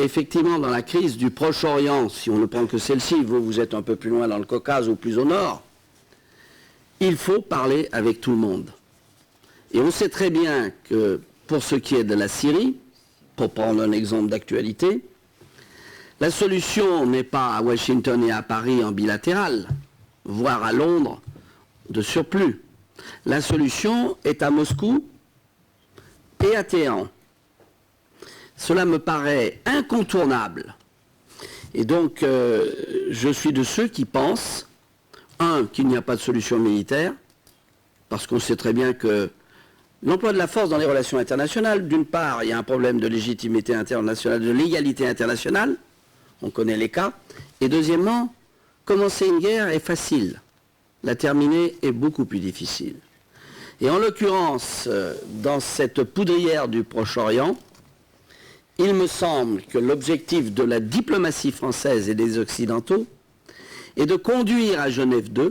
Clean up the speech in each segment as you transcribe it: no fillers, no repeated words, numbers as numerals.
effectivement, dans la crise du Proche-Orient, si on ne prend que celle-ci, vous êtes un peu plus loin dans le Caucase ou plus au nord, il faut parler avec tout le monde. Et on sait très bien que pour ce qui est de la Syrie, pour prendre un exemple d'actualité, la solution n'est pas à Washington et à Paris en bilatéral, voire à Londres de surplus. La solution est à Moscou et à Téhéran. Cela me paraît incontournable. Et donc, je suis de ceux qui pensent, qu'il n'y a pas de solution militaire, parce qu'on sait très bien que l'emploi de la force dans les relations internationales, d'une part, il y a un problème de légitimité internationale, de légalité internationale, on connaît les cas, et deuxièmement, commencer une guerre est facile, la terminer est beaucoup plus difficile. Et en l'occurrence, dans cette poudrière du Proche-Orient, il me semble que l'objectif de la diplomatie française et des Occidentaux est de conduire à Genève II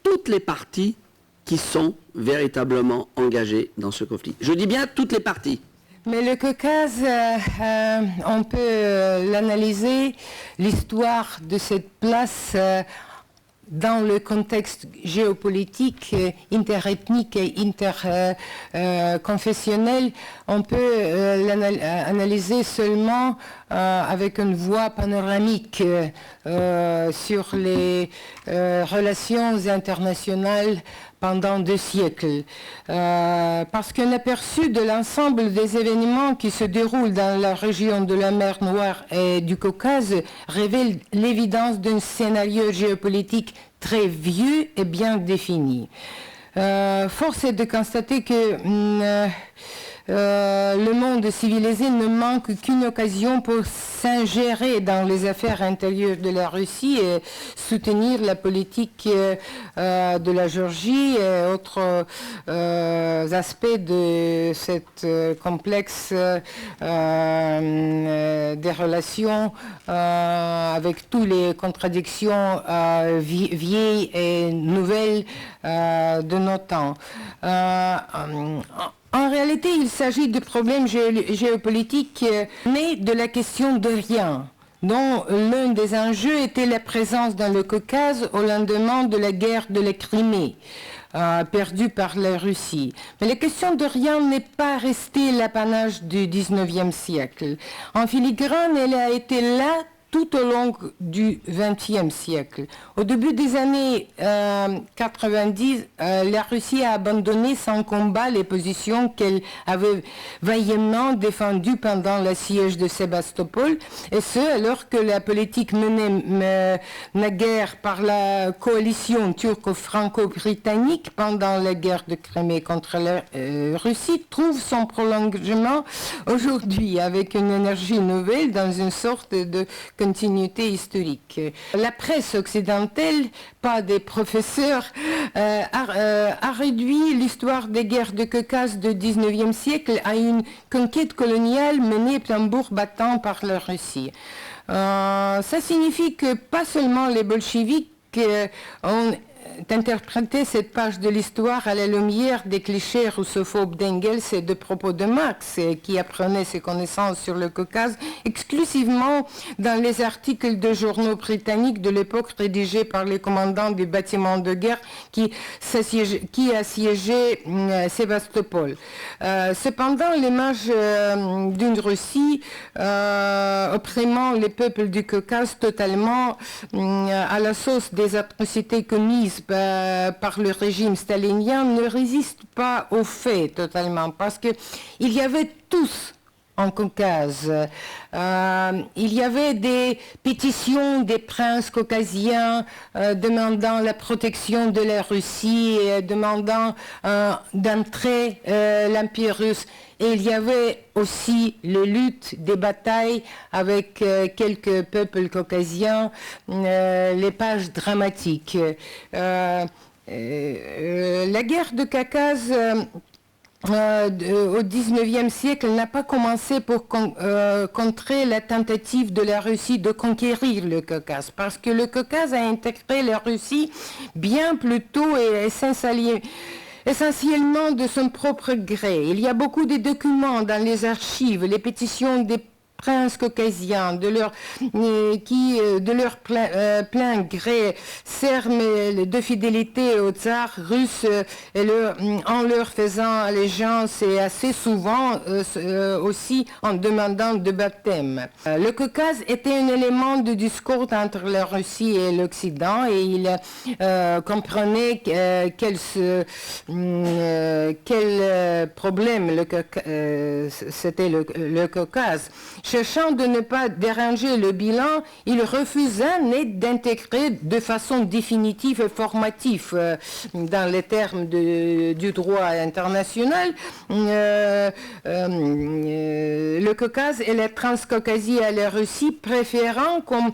toutes les parties qui sont véritablement engagées dans ce conflit. Je dis bien toutes les parties. Mais le Caucase, on peut l'analyser, l'histoire de cette place dans le contexte géopolitique, interethnique et interconfessionnel, on peut l'analyser seulement avec une voie panoramique sur les relations internationales pendant 2 siècles. Parce qu'un aperçu de l'ensemble des événements qui se déroulent dans la région de la mer Noire et du Caucase révèle l'évidence d'un scénario géopolitique très vieux et bien défini. Force est de constater que le monde civilisé ne manque qu'une occasion pour s'ingérer dans les affaires intérieures de la Russie et soutenir la politique de la Géorgie et autres aspects de cette complexe des relations avec toutes les contradictions vieilles et nouvelles de nos temps. En réalité, il s'agit de problèmes géopolitiques nés de la question de rien, dont l'un des enjeux était la présence dans le Caucase au lendemain de la guerre de la Crimée, perdue par la Russie. Mais la question de rien n'est pas restée l'apanage du XIXe siècle. En filigrane, elle a été là tout au long du XXe siècle. Au début des années 90, la Russie a abandonné sans combat les positions qu'elle avait vaillamment défendues pendant le siège de Sébastopol, et ce, alors que la politique menée naguère par la coalition turco-franco-britannique pendant la guerre de Crimée contre la Russie trouve son prolongement aujourd'hui avec une énergie nouvelle dans une sorte de continuité historique. La presse occidentale, pas des professeurs, a réduit l'histoire des guerres de Caucase du XIXe siècle à une conquête coloniale menée tambour battant par la Russie. Ça signifie que pas seulement les bolcheviks ont interprété cette page de l'histoire à la lumière des clichés russophobes d'Engels et de propos de Marx, qui apprenait ses connaissances sur le Caucase exclusivement dans les articles de journaux britanniques de l'époque rédigés par les commandants du bâtiment de guerre qui assiégeaient Sébastopol. Cependant, l'image d'une Russie opprimant les peuples du Caucase totalement à la sauce des atrocités commises par le régime stalinien ne résiste pas aux faits totalement, parce qu'il y avait tous en Caucase. Il y avait des pétitions des princes caucasiens demandant la protection de la Russie et demandant d'entrer l'Empire russe. Et il y avait aussi les luttes, des batailles avec quelques peuples caucasiens, les pages dramatiques. La guerre de Caucase au XIXe siècle n'a pas commencé pour contrer la tentative de la Russie de conquérir le Caucase, parce que le Caucase a intégré la Russie bien plus tôt et essentiellement de son propre gré. Il y a beaucoup de documents dans les archives, les pétitions des princes caucasiens, de leur plein gré, serment de fidélité au tsar russe en leur faisant allégeance et assez souvent aussi en demandant de baptême. Le Caucase était un élément du discours entre la Russie et l'Occident et il comprenait quel problème c'était le Caucase. Cherchant de ne pas déranger le bilan, il refusa net d'intégrer de façon définitive et formative dans les termes du droit international le Caucase et la Transcaucasie à la Russie, préférant, comme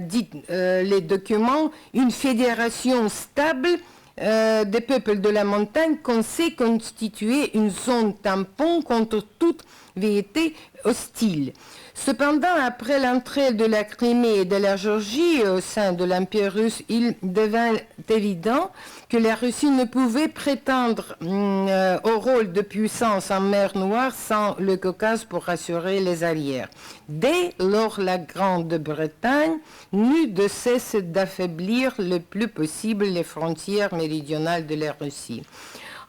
dit les documents, une fédération stable des peuples de la montagne qu'on sait constituer une zone tampon contre toute vérité hostile. Cependant, après l'entrée de la Crimée et de la Géorgie au sein de l'Empire russe, il devint évident que la Russie ne pouvait prétendre au rôle de puissance en mer Noire sans le Caucase pour assurer les arrières. Dès lors, la Grande-Bretagne n'eut de cesse d'affaiblir le plus possible les frontières méridionales de la Russie.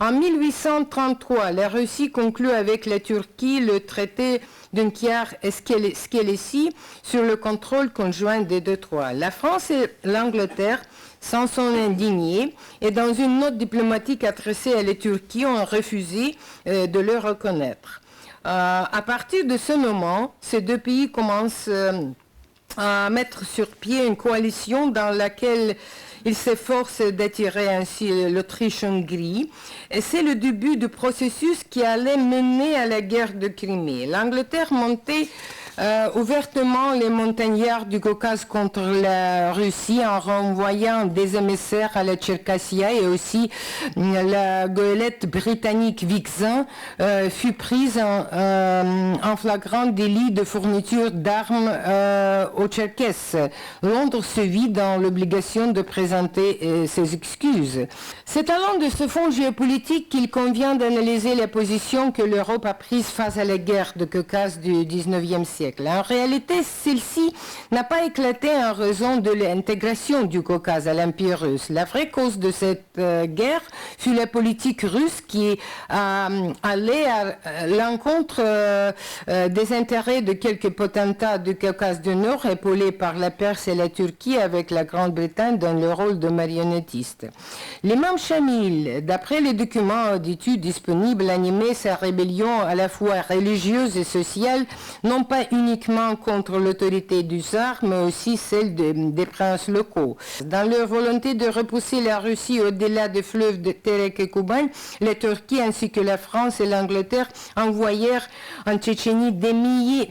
En 1833, la Russie conclut avec la Turquie le traité d'Unkiar-Skelessi sur le contrôle conjoint des Détroits. La France et l'Angleterre s'en sont indignés et dans une note diplomatique adressée à la Turquie ont refusé de le reconnaître. À partir de ce moment, ces deux pays commencent à mettre sur pied une coalition dans laquelle ils s'efforcent d'attirer ainsi l'Autriche-Hongrie. Et c'est le début du processus qui allait mener à la guerre de Crimée. L'Angleterre montait ouvertement les montagnards du Caucase contre la Russie en renvoyant des émissaires à la Tcherkassia et aussi la goélette britannique Vixen fut prise en flagrant délit de fourniture d'armes aux Tcherkesses. Londres se vit dans l'obligation de présenter ses excuses. C'est allant de ce fond géopolitique qu'il convient d'analyser la position que l'Europe a prise face à la guerre de Caucase du XIXe siècle. En réalité, celle-ci n'a pas éclaté en raison de l'intégration du Caucase à l'Empire russe. La vraie cause de cette guerre fut la politique russe qui allait à l'encontre des intérêts de quelques potentats du Caucase du Nord, épaulés par la Perse et la Turquie, avec la Grande-Bretagne dans le rôle de marionnettiste. L'imam Shamil, d'après les documents d'études disponibles, animait sa rébellion à la fois religieuse et sociale, non pas uniquement contre l'autorité du tsar, mais aussi celle des princes locaux. Dans leur volonté de repousser la Russie au-delà des fleuves de Terek et Kouban, la Turquie ainsi que la France et l'Angleterre envoyèrent en Tchétchénie des milliers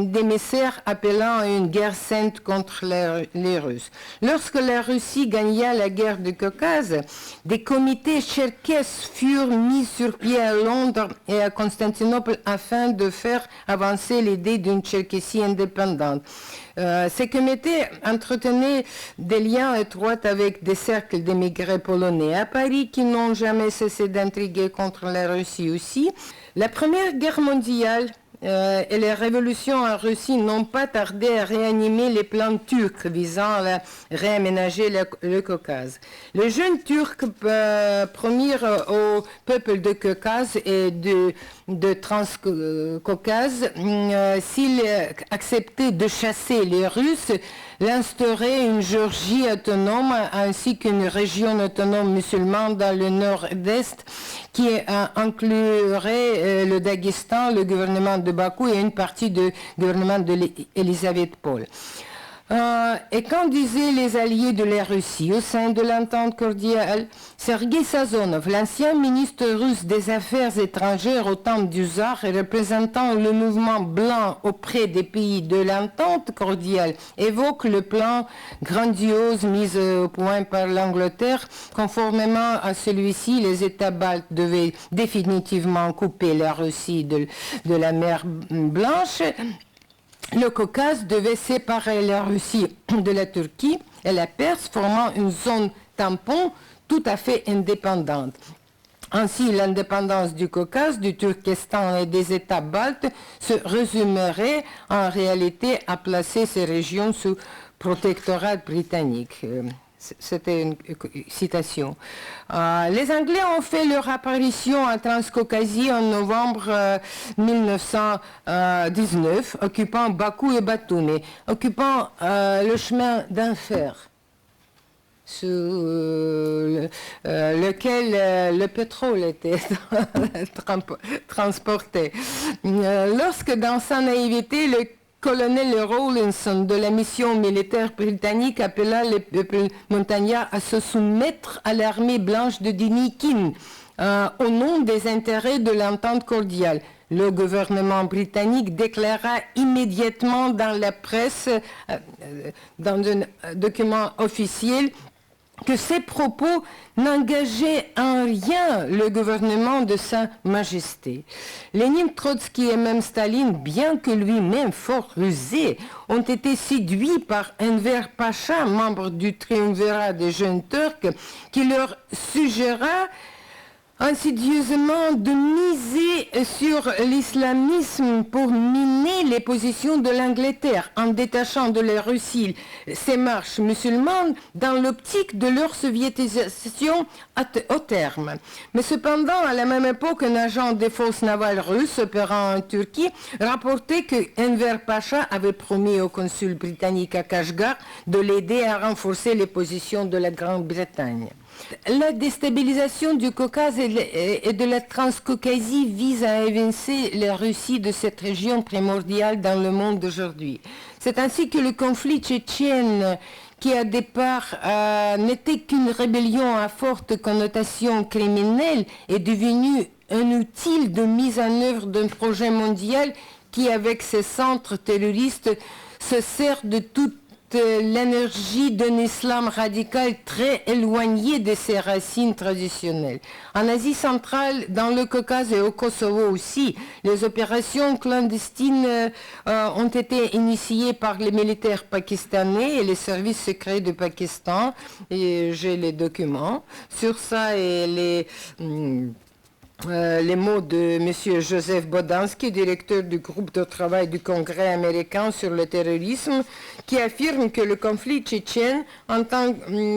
d'émissaires appelant à une guerre sainte contre les Russes. Lorsque la Russie gagna la guerre du Caucase, des comités tcherkesses furent mis sur pied à Londres et à Constantinople afin de faire avancer l'idée d'une Tchéquoslovaquie indépendante. Ces comités entretenaient des liens étroits avec des cercles d'émigrés polonais à Paris qui n'ont jamais cessé d'intriguer contre la Russie aussi. La Première Guerre mondiale et les révolutions en Russie n'ont pas tardé à réanimer les plans turcs visant à réaménager le Caucase. Les jeunes Turcs promirent au peuple de Caucase et de Transcaucase s'ils acceptaient de chasser les Russes, d'instaurer une Géorgie autonome ainsi qu'une région autonome musulmane dans le nord-est qui inclurait le Daghestan, le gouvernement de Bakou et une partie du gouvernement d'Elisabeth Paul. Et qu'en disaient les alliés de la Russie au sein de l'entente cordiale? Sergei Sazonov, l'ancien ministre russe des Affaires étrangères au temps du tsar et représentant le mouvement blanc auprès des pays de l'entente cordiale, évoque le plan grandiose mis au point par l'Angleterre. Conformément à celui-ci, les États baltes devaient définitivement couper la Russie de la mer Blanche. Le Caucase devait séparer la Russie de la Turquie et la Perse, formant une zone tampon tout à fait indépendante. Ainsi, l'indépendance du Caucase, du Turkestan et des États baltes se résumerait en réalité à placer ces régions sous protectorat britannique. C'était une citation. Les Anglais ont fait leur apparition à Transcaucasie en novembre 1919, occupant Bakou et Batoumi, occupant le chemin d'enfer, sur lequel le pétrole était transporté. Lorsque, dans sa naïveté, le colonel Rawlinson de la mission militaire britannique appela les peuples montagnards à se soumettre à l'armée blanche de Dinikin au nom des intérêts de l'entente cordiale. Le gouvernement britannique déclara immédiatement dans la presse, dans un document officiel, que ces propos n'engageaient en rien le gouvernement de Sa Majesté. Lénine, Trotsky et même Staline, bien que lui-même fort rusé, ont été séduits par Enver Pacha, membre du triumvirat des jeunes Turcs, qui leur suggéra insidieusement de miser sur l'islamisme pour miner les positions de l'Angleterre en détachant de la Russie ces marches musulmanes dans l'optique de leur soviétisation au terme. Mais cependant, à la même époque, un agent des forces navales russes opérant en Turquie rapportait que Enver Pacha avait promis au consul britannique à Kashgar de l'aider à renforcer les positions de la Grande-Bretagne. La déstabilisation du Caucase et de la Transcaucasie vise à évincer la Russie de cette région primordiale dans le monde d'aujourd'hui. C'est ainsi que le conflit tchétchène, qui à départ n'était qu'une rébellion à forte connotation criminelle, est devenu un outil de mise en œuvre d'un projet mondial qui, avec ses centres terroristes, se sert de toute l'énergie d'un islam radical très éloigné de ses racines traditionnelles. En Asie centrale, dans le Caucase et au Kosovo aussi, les opérations clandestines ont été initiées par les militaires pakistanais et les services secrets du Pakistan. Et j'ai les documents sur ça et les mots de M. Joseph Bodansky, directeur du groupe de travail du Congrès américain sur le terrorisme, qui affirme que le conflit tchétchène, en tant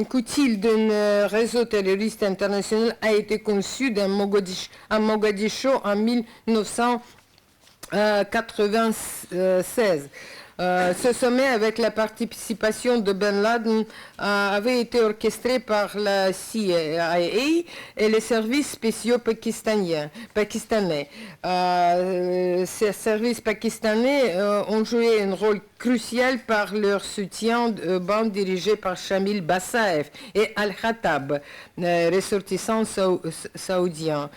qu'outil d'un réseau terroriste international, a été conçu à Mogadiscio en 1996. Ce sommet, avec la participation de Ben Laden, avait été orchestré par la CIA et les services spéciaux pakistanais. Ces services pakistanais ont joué un rôle crucial par leur soutien aux bandes dirigées par Shamil Bassaev et Al-Khattab, ressortissants saoudiens.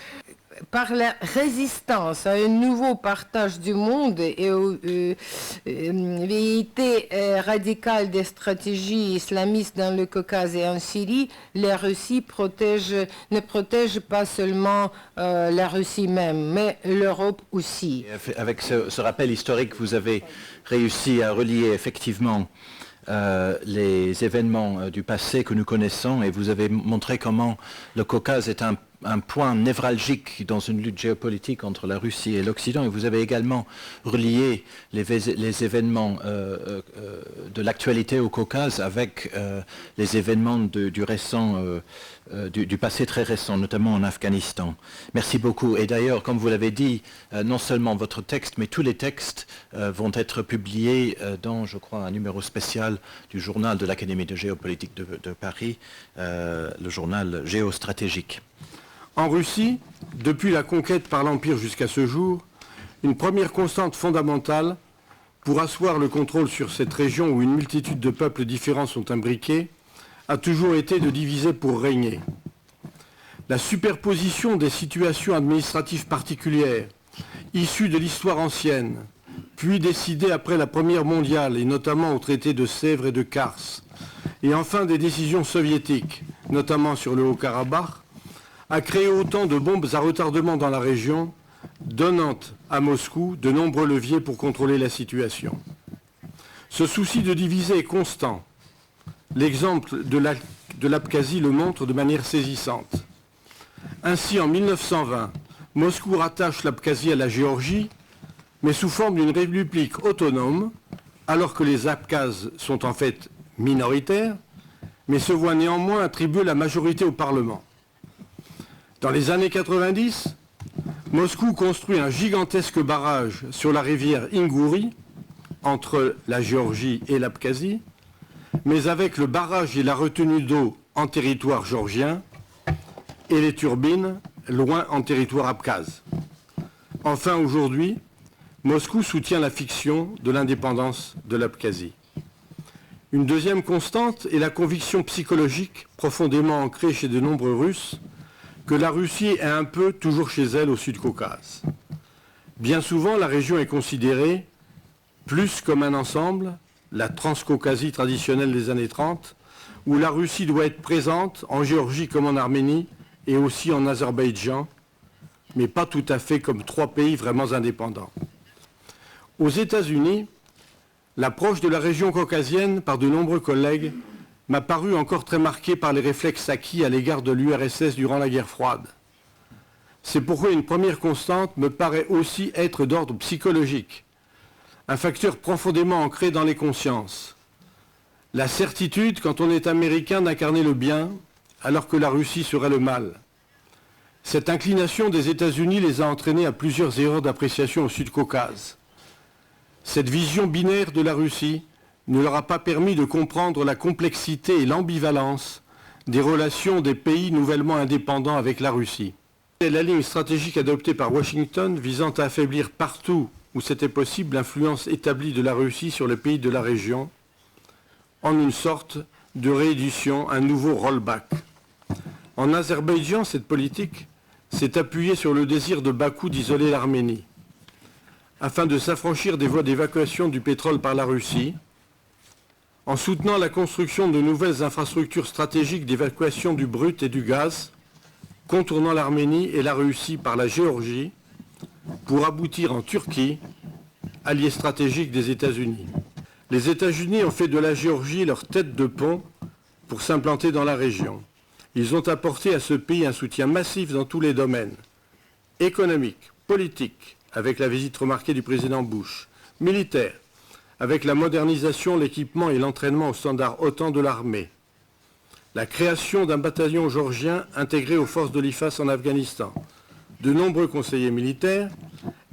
Par la résistance à un nouveau partage du monde et aux velléités radicales des stratégies islamistes dans le Caucase et en Syrie, la Russie ne protège pas seulement la Russie même, mais l'Europe aussi. Avec ce rappel historique, vous avez réussi à relier effectivement les événements du passé que nous connaissons, et vous avez montré comment le Caucase est un point névralgique dans une lutte géopolitique entre la Russie et l'Occident, et vous avez également relié les événements de l'actualité au Caucase avec les événements du passé très récent, notamment en Afghanistan. Merci beaucoup. Et d'ailleurs, comme vous l'avez dit, non seulement votre texte, mais tous les textes vont être publiés dans, je crois, un numéro spécial du journal de l'Académie de géopolitique de Paris, le journal géostratégique. En Russie, depuis la conquête par l'Empire jusqu'à ce jour, une première constante fondamentale pour asseoir le contrôle sur cette région où une multitude de peuples différents sont imbriqués a toujours été de diviser pour régner. La superposition des situations administratives particulières, issues de l'histoire ancienne, puis décidées après la Première mondiale et notamment au traité de Sèvres et de Kars, et enfin des décisions soviétiques, notamment sur le Haut-Karabakh, a créé autant de bombes à retardement dans la région, donnant à Moscou de nombreux leviers pour contrôler la situation. Ce souci de diviser est constant. L'exemple de l'Abkhazie le montre de manière saisissante. Ainsi, en 1920, Moscou rattache l'Abkhazie à la Géorgie, mais sous forme d'une république autonome, alors que les Abkhazes sont en fait minoritaires, mais se voient néanmoins attribuer la majorité au Parlement. Dans les années 90, Moscou construit un gigantesque barrage sur la rivière Ingouri, entre la Géorgie et l'Abkhazie, mais avec le barrage et la retenue d'eau en territoire géorgien et les turbines loin en territoire abkhaze. Enfin, aujourd'hui, Moscou soutient la fiction de l'indépendance de l'Abkhazie. Une deuxième constante est la conviction psychologique profondément ancrée chez de nombreux Russes que la Russie est un peu toujours chez elle au Sud-Caucase. Bien souvent, la région est considérée plus comme un ensemble, la Transcaucasie traditionnelle des années 30, où la Russie doit être présente en Géorgie comme en Arménie et aussi en Azerbaïdjan, mais pas tout à fait comme trois pays vraiment indépendants. Aux États-Unis, l'approche de la région caucasienne par de nombreux collègues m'a paru encore très marquée par les réflexes acquis à l'égard de l'URSS durant la guerre froide. C'est pourquoi une première constante me paraît aussi être d'ordre psychologique, un facteur profondément ancré dans les consciences. La certitude, quand on est américain, d'incarner le bien, alors que la Russie serait le mal. Cette inclination des États-Unis les a entraînés à plusieurs erreurs d'appréciation au Sud-Caucase. Cette vision binaire de la Russie ne leur a pas permis de comprendre la complexité et l'ambivalence des relations des pays nouvellement indépendants avec la Russie. C'est la ligne stratégique adoptée par Washington visant à affaiblir partout où c'était possible l'influence établie de la Russie sur les pays de la région, en une sorte de réédition, un nouveau rollback. En Azerbaïdjan, cette politique s'est appuyée sur le désir de Bakou d'isoler l'Arménie, afin de s'affranchir des voies d'évacuation du pétrole par la Russie, en soutenant la construction de nouvelles infrastructures stratégiques d'évacuation du brut et du gaz, contournant l'Arménie et la Russie par la Géorgie, pour aboutir en Turquie, allié stratégique des États-Unis. Les États-Unis ont fait de la Géorgie leur tête de pont pour s'implanter dans la région. Ils ont apporté à ce pays un soutien massif dans tous les domaines, économique, politique, avec la visite remarquée du président Bush, militaire, avec la modernisation, l'équipement et l'entraînement aux standards OTAN de l'armée, la création d'un bataillon géorgien intégré aux forces de l'IFAS en Afghanistan, de nombreux conseillers militaires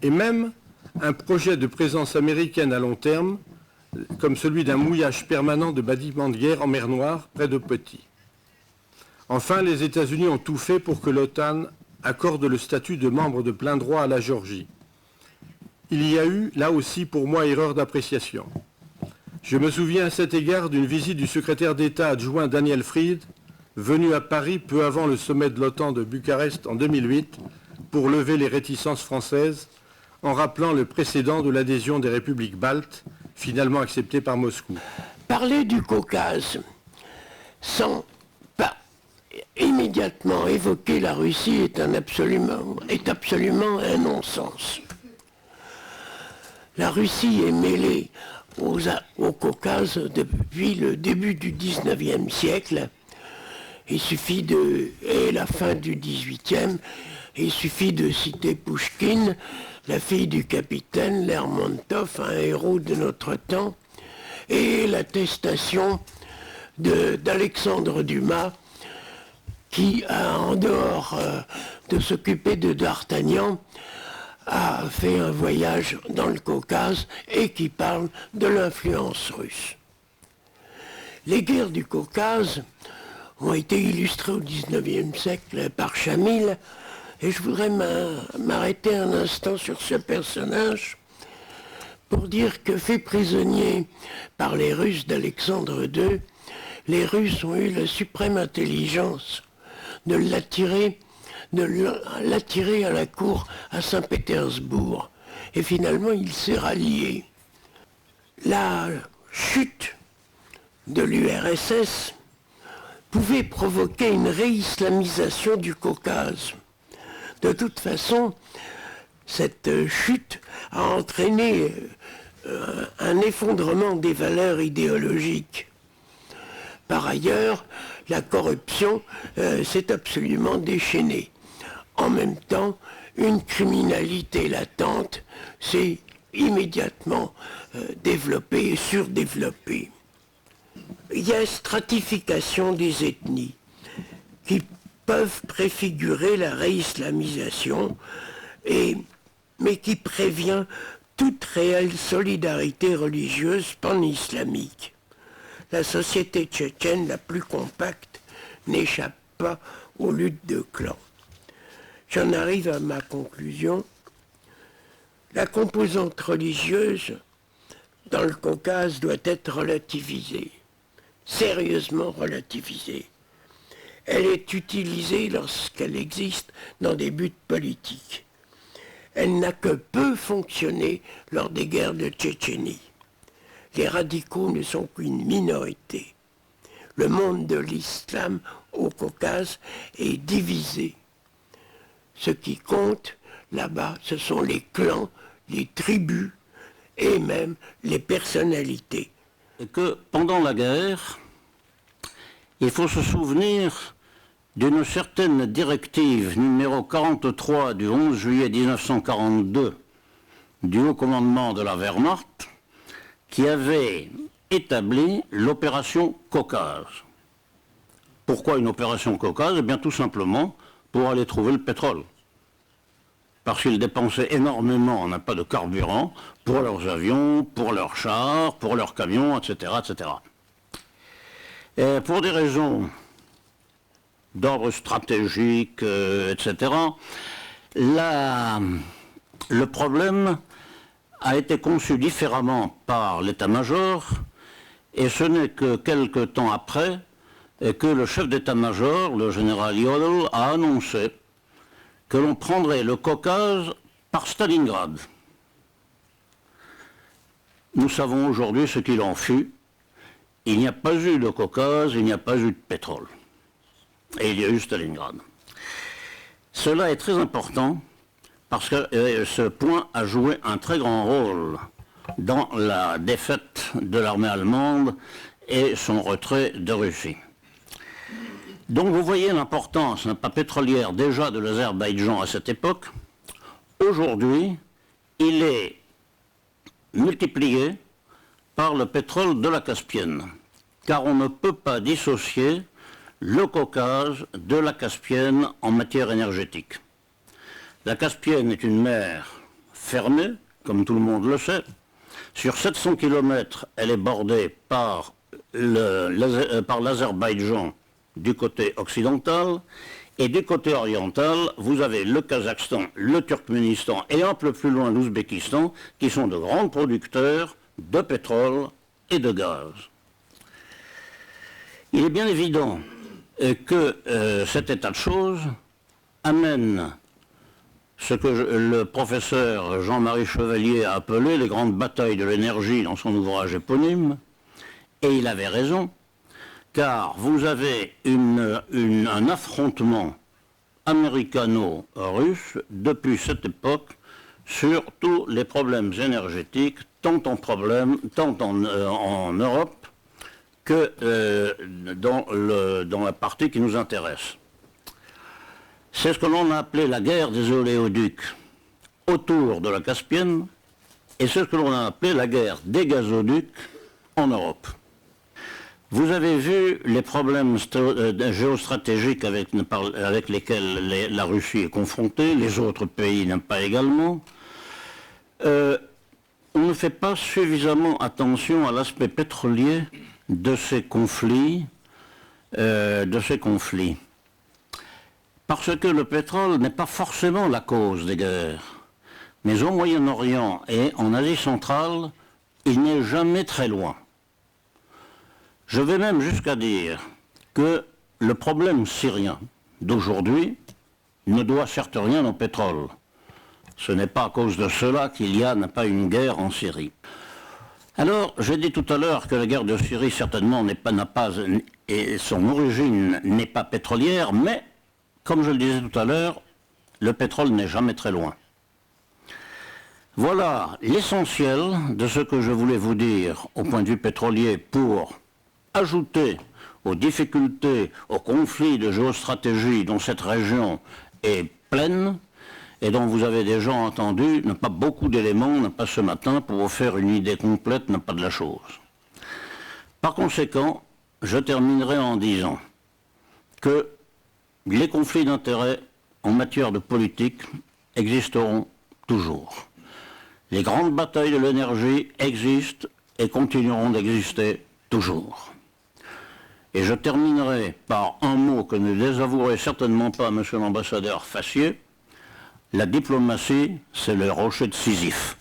et même un projet de présence américaine à long terme, comme celui d'un mouillage permanent de bâtiments de guerre en mer Noire, près de Poti. Enfin, les États-Unis ont tout fait pour que l'OTAN accorde le statut de membre de plein droit à la Géorgie. Il y a eu, là aussi, pour moi, erreur d'appréciation. Je me souviens à cet égard d'une visite du secrétaire d'État adjoint Daniel Fried, venu à Paris peu avant le sommet de l'OTAN de Bucarest en 2008, pour lever les réticences françaises, en rappelant le précédent de l'adhésion des républiques baltes, finalement acceptée par Moscou. Parler du Caucase sans pas immédiatement évoquer la Russie est absolument un non-sens. La Russie est mêlée au Caucase depuis le début du XIXe siècle. Et la fin du XVIIIe, il suffit de citer Pouchkine, la fille du capitaine Lermontov, un héros de notre temps, et l'attestation d'Alexandre Dumas, qui, en dehors de s'occuper de D'Artagnan, a fait un voyage dans le Caucase et qui parle de l'influence russe. Les guerres du Caucase ont été illustrées au XIXe siècle par Chamil, et je voudrais m'arrêter un instant sur ce personnage pour dire que fait prisonnier par les Russes d'Alexandre II, les Russes ont eu la suprême intelligence de l'attirer à la cour à Saint-Pétersbourg. Et finalement, il s'est rallié. La chute de l'URSS pouvait provoquer une réislamisation du Caucase. De toute façon, cette chute a entraîné un effondrement des valeurs idéologiques. Par ailleurs, la corruption s'est absolument déchaînée. en même temps, une criminalité latente s'est immédiatement développée et surdéveloppée. Il y a une stratification des ethnies qui peuvent préfigurer la réislamisation, mais qui prévient toute réelle solidarité religieuse pan-islamique. La société tchétchène la plus compacte n'échappe pas aux luttes de clans. J'en arrive à ma conclusion. La composante religieuse dans le Caucase doit être relativisée, sérieusement relativisée. Elle est utilisée lorsqu'elle existe dans des buts politiques. Elle n'a que peu fonctionné lors des guerres de Tchétchénie. Les radicaux ne sont qu'une minorité. Le monde de l'islam au Caucase est divisé. Ce qui compte là-bas, ce sont les clans, les tribus et même les personnalités. Et que pendant la guerre, il faut se souvenir d'une certaine directive numéro 43 du 11 juillet 1942 du haut commandement de la Wehrmacht qui avait établi l'opération Caucase. Pourquoi une opération Caucase? Eh bien tout simplement pour aller trouver le pétrole. Parce qu'ils dépensaient énormément, on n'a pas de carburant, pour leurs avions, pour leurs chars, pour leurs camions, etc. etc. Et pour des raisons d'ordre stratégique, etc., le problème a été conçu différemment par l'état-major, et ce n'est que quelque temps après que le chef d'état-major, le général Jodl, a annoncé que l'on prendrait le Caucase par Stalingrad. Nous savons aujourd'hui ce qu'il en fut. Il n'y a pas eu de Caucase, il n'y a pas eu de pétrole. Et il y a eu Stalingrad. Cela est très important parce que ce point a joué un très grand rôle dans la défaite de l'armée allemande et son retrait de Russie. Donc vous voyez l'importance, pas pétrolière déjà de l'Azerbaïdjan à cette époque. Aujourd'hui, il est multiplié par le pétrole de la Caspienne, car on ne peut pas dissocier le Caucase de la Caspienne en matière énergétique. La Caspienne est une mer fermée, comme tout le monde le sait. Sur 700 km, elle est bordée par l'Azerbaïdjan du côté occidental, et du côté oriental, vous avez le Kazakhstan, le Turkménistan et un peu plus loin l'Ouzbékistan, qui sont de grands producteurs de pétrole et de gaz. Il est bien évident que cet état de choses amène ce que le professeur Jean-Marie Chevalier a appelé les grandes batailles de l'énergie dans son ouvrage éponyme, et il avait raison, car vous avez un affrontement américano-russe depuis cette époque sur tous les problèmes énergétiques, tant en Europe que dans la partie qui nous intéresse. C'est ce que l'on a appelé la guerre des oléoducs autour de la Caspienne, et c'est ce que l'on a appelé la guerre des gazoducs en Europe. Vous avez vu les problèmes géostratégiques avec lesquels la Russie est confrontée, les autres pays n'aiment pas également. On ne fait pas suffisamment attention à l'aspect pétrolier de ces conflits. Parce que le pétrole n'est pas forcément la cause des guerres. Mais au Moyen-Orient et en Asie centrale, il n'est jamais très loin. Je vais même jusqu'à dire que le problème syrien d'aujourd'hui ne doit certes rien au pétrole. Ce n'est pas à cause de cela qu'il n'a pas une guerre en Syrie. Alors, j'ai dit tout à l'heure que la guerre de Syrie certainement et son origine n'est pas pétrolière, mais, comme je le disais tout à l'heure, le pétrole n'est jamais très loin. Voilà l'essentiel de ce que je voulais vous dire au point de vue pétrolier pour ajouter aux difficultés, aux conflits de géostratégie dont cette région est pleine et dont vous avez déjà entendu, n'a pas beaucoup d'éléments, n'a pas ce matin, pour vous faire une idée complète, n'a pas de la chose. Par conséquent, je terminerai en disant que les conflits d'intérêts en matière de politique existeront toujours. Les grandes batailles de l'énergie existent et continueront d'exister toujours. Et je terminerai par un mot que ne désavouerait certainement pas M. l'ambassadeur Fassier. La diplomatie, c'est le rocher de Sisyphe.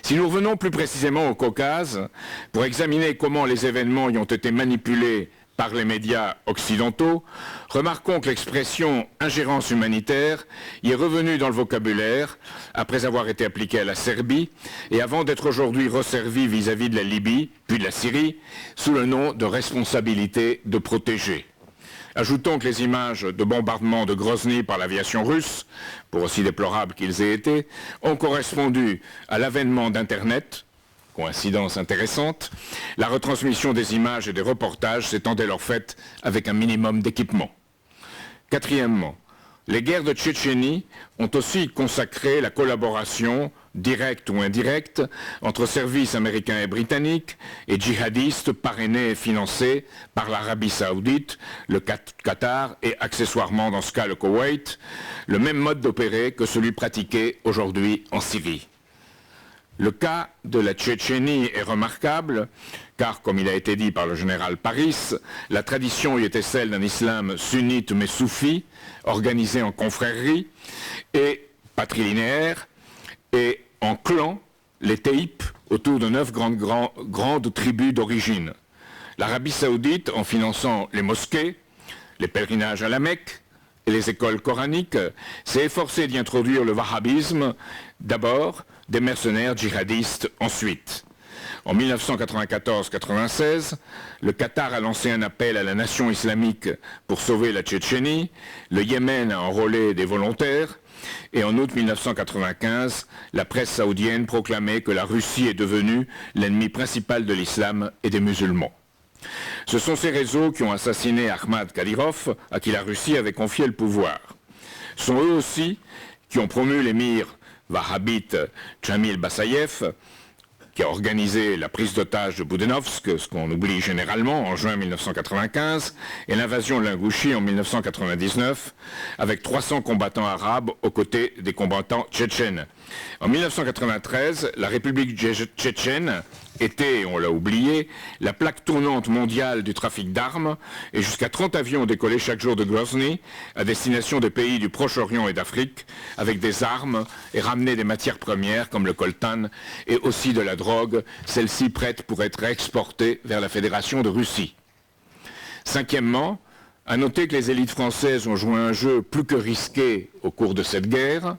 Si nous revenons plus précisément au Caucase, pour examiner comment les événements y ont été manipulés par les médias occidentaux, remarquons que l'expression « ingérence humanitaire » y est revenue dans le vocabulaire après avoir été appliquée à la Serbie et avant d'être aujourd'hui resservie vis-à-vis de la Libye, puis de la Syrie, sous le nom de responsabilité de protéger. Ajoutons que les images de bombardement de Grozny par l'aviation russe, pour aussi déplorables qu'ils aient été, ont correspondu à l'avènement d'Internet. Coïncidence intéressante, la retransmission des images et des reportages s'étant dès lors faite avec un minimum d'équipement. Quatrièmement, les guerres de Tchétchénie ont aussi consacré la collaboration, directe ou indirecte, entre services américains et britanniques et djihadistes parrainés et financés par l'Arabie Saoudite, le Qatar et accessoirement dans ce cas le Koweït, le même mode d'opérer que celui pratiqué aujourd'hui en Syrie. Le cas de la Tchétchénie est remarquable, car, comme il a été dit par le général Paris, la tradition y était celle d'un islam sunnite mais soufi, organisé en confréries et patrilinéaire, et en clans, les Taïps, autour de 9 grandes tribus d'origine. L'Arabie Saoudite, en finançant les mosquées, les pèlerinages à la Mecque et les écoles coraniques, s'est efforcée d'y introduire le wahhabisme d'abord, des mercenaires djihadistes ensuite. En 1994-96, le Qatar a lancé un appel à la nation islamique pour sauver la Tchétchénie, le Yémen a enrôlé des volontaires, et en août 1995, la presse saoudienne proclamait que la Russie est devenue l'ennemi principal de l'islam et des musulmans. Ce sont ces réseaux qui ont assassiné Ahmad Kadyrov, à qui la Russie avait confié le pouvoir. Ce sont eux aussi qui ont promu l'émir wahhabite Jamil Bassayev, qui a organisé la prise d'otage de Boudenovsk, ce qu'on oublie généralement, en juin 1995, et l'invasion de l'Ingouchie en 1999, avec 300 combattants arabes aux côtés des combattants tchétchènes. En 1993, la République tchétchène était, on l'a oublié, la plaque tournante mondiale du trafic d'armes, et jusqu'à 30 avions décollaient chaque jour de Grozny à destination des pays du Proche-Orient et d'Afrique, avec des armes et ramenaient des matières premières comme le coltan et aussi de la drogue, celle-ci prête pour être exportée vers la Fédération de Russie. Cinquièmement, à noter que les élites françaises ont joué un jeu plus que risqué au cours de cette guerre.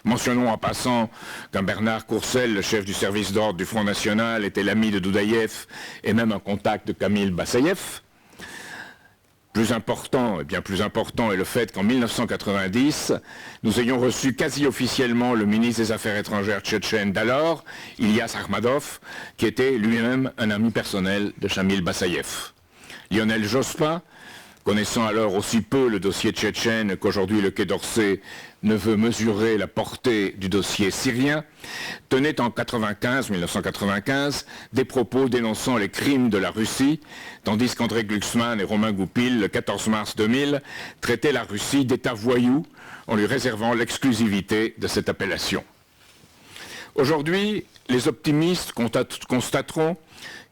Mentionnons en passant qu'un Bernard Courcelles, le chef du service d'ordre du Front National, était l'ami de Doudaïev et même un contact de Kamil Bassayev. Plus important, et bien plus important, est le fait qu'en 1990, nous ayons reçu quasi officiellement le ministre des Affaires étrangères tchétchène d'alors, Ilyas Akhmadov, qui était lui-même un ami personnel de Jamil Bassayev. Lionel Jospin, connaissant alors aussi peu le dossier tchétchène qu'aujourd'hui le Quai d'Orsay ne veut mesurer la portée du dossier syrien, tenait en 1995, des propos dénonçant les crimes de la Russie, tandis qu'André Glucksmann et Romain Goupil, le 14 mars 2000, traitaient la Russie d'État voyou en lui réservant l'exclusivité de cette appellation. Aujourd'hui, les optimistes constateront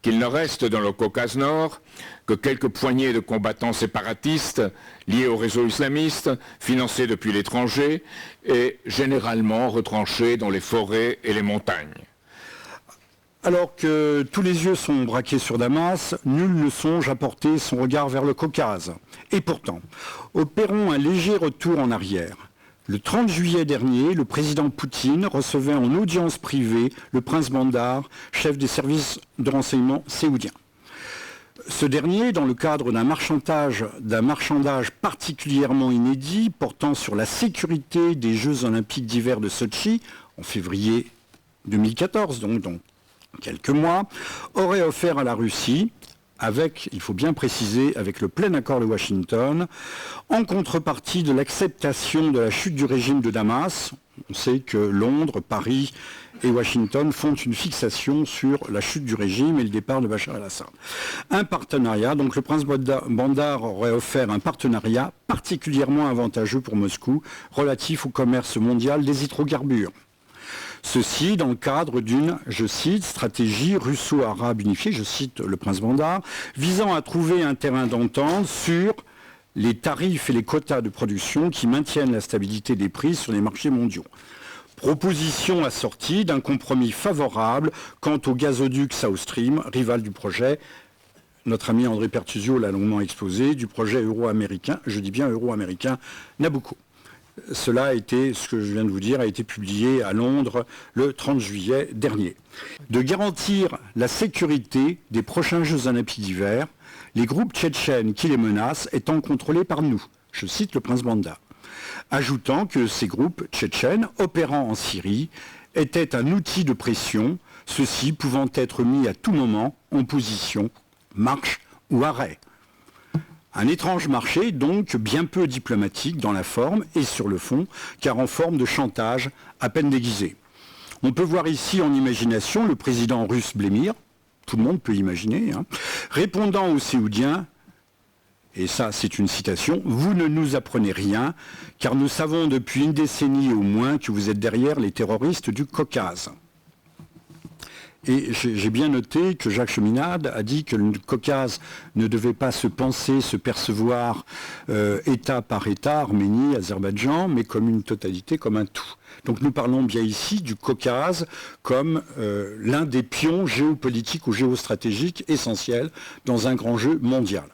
qu'il ne reste dans le Caucase Nord que quelques poignées de combattants séparatistes liés au réseau islamiste, financés depuis l'étranger et généralement retranchés dans les forêts et les montagnes. Alors que tous les yeux sont braqués sur Damas, nul ne songe à porter son regard vers le Caucase. Et pourtant, opérons un léger retour en arrière. Le 30 juillet dernier, le président Poutine recevait en audience privée le prince Bandar, chef des services de renseignement saoudiens. Ce dernier, dans le cadre d'un marchandage particulièrement inédit portant sur la sécurité des Jeux olympiques d'hiver de Sotchi, en février 2014, donc dans quelques mois, aurait offert à la Russie, avec, il faut bien préciser, avec le plein accord de Washington, en contrepartie de l'acceptation de la chute du régime de Damas. On sait que Londres, Paris et Washington font une fixation sur la chute du régime et le départ de Bachar el-Assad. Un partenariat, donc le prince Bandar aurait offert un partenariat particulièrement avantageux pour Moscou relatif au commerce mondial des hydrocarbures. Ceci dans le cadre d'une, je cite, stratégie russo-arabe unifiée, je cite le prince Bandar, visant à trouver un terrain d'entente sur les tarifs et les quotas de production qui maintiennent la stabilité des prix sur les marchés mondiaux. Proposition assortie d'un compromis favorable quant au gazoduc South Stream, rival du projet, notre ami André Pertusio l'a longuement exposé, du projet euro-américain, je dis bien euro-américain, Nabucco. Cela a été, ce que je viens de vous dire, a été publié à Londres le 30 juillet dernier. De garantir la sécurité des prochains Jeux olympiques d'hiver, les groupes tchétchènes qui les menacent étant contrôlés par nous. Je cite le prince Bandar. Ajoutant que ces groupes tchétchènes opérant en Syrie étaient un outil de pression, ceux-ci pouvant être mis à tout moment en position marche ou arrêt. Un étrange marché, donc bien peu diplomatique dans la forme et sur le fond, car en forme de chantage à peine déguisé. On peut voir ici en imagination le président russe Vladimir, tout le monde peut imaginer, répondant aux Séoudiens, et ça c'est une citation, « Vous ne nous apprenez rien, car nous savons depuis une décennie au moins que vous êtes derrière les terroristes du Caucase ». Et j'ai bien noté que Jacques Cheminade a dit que le Caucase ne devait pas se penser, se percevoir État par État, Arménie, Azerbaïdjan, mais comme une totalité, comme un tout. Donc nous parlons bien ici du Caucase comme l'un des pions géopolitiques ou géostratégiques essentiels dans un grand jeu mondial.